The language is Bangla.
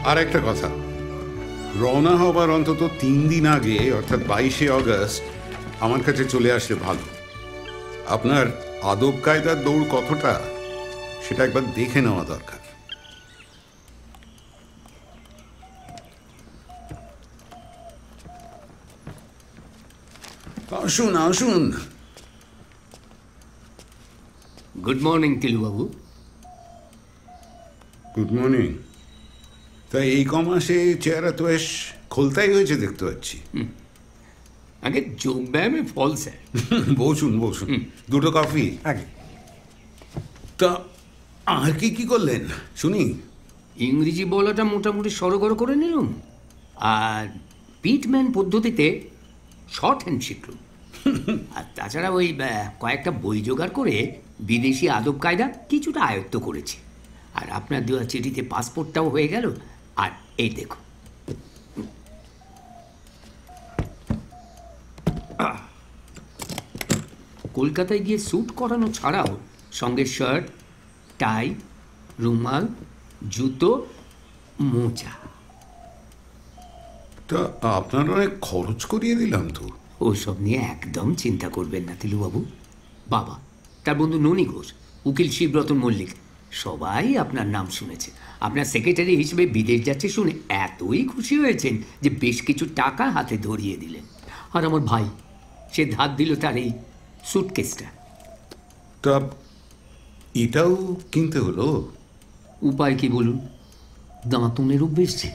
আর একটা কথা, রওনা হবার অন্তত 3 দিন আগে অর্থাৎ 22শে অগস্ট আমার কাছে চলে আসলে ভালো। আপনার আদব কায়দার দৌড় কতটা সেটা একবার দেখে নেওয়া দরকার। আসুন আসুন। Good morning Tilubabu. Good morning. তাই এই কমাসে চেহারা তো বেশ খোলতাই হয়েছে দেখতে পাচ্ছি। আগে যোগব্যায়ামে ফল স্যার। বসুন বসুন, দুটো কফি আগে তা। আর কি কি করলেন শুনি। ইংরেজি বলাটা মোটামুটি সরগর করে নিলাম, আর পিটম্যান পদ্ধতিতে শর্ট হ্যান্ড শিখলুম। আর তাছাড়া ওই কয়েকটা বই জোগাড় করে বিদেশি আদব কায়দা কিছুটা আয়ত্ত করেছি। আর আপনার দেওয়া চিঠিতে পাসপোর্টটাও হয়ে গেল। আর এই দেখো, কলকাতায় গিয়ে স্যুট করানো ছাড়াও সঙ্গে শার্ট, টাই, রুমাল, জুতো, মোজা। তা আপনার অনেক খরচ করিয়ে দিলাম তো। ওসব নিয়ে একদম চিন্তা করবেন না তিলুবাবু। বাবা, তার বন্ধু ননী ঘোষ, উকিল শিবরতন মল্লিক, সবাই আপনার নাম শুনেছে। আপনার সেক্রেটারি হিসেবে বিদেশ যাচ্ছে শুনে এতই খুশি হয়েছেন যে বেশ কিছু টাকা হাতে ধরিয়ে দিলেন। আর আমার ভাই, সে ধার দিল তার এই স্যুটকেসটা। তা এটাও কিনতে হলো? উপায় কি বলুন, দাঁতনের অভ্যেস ছিল।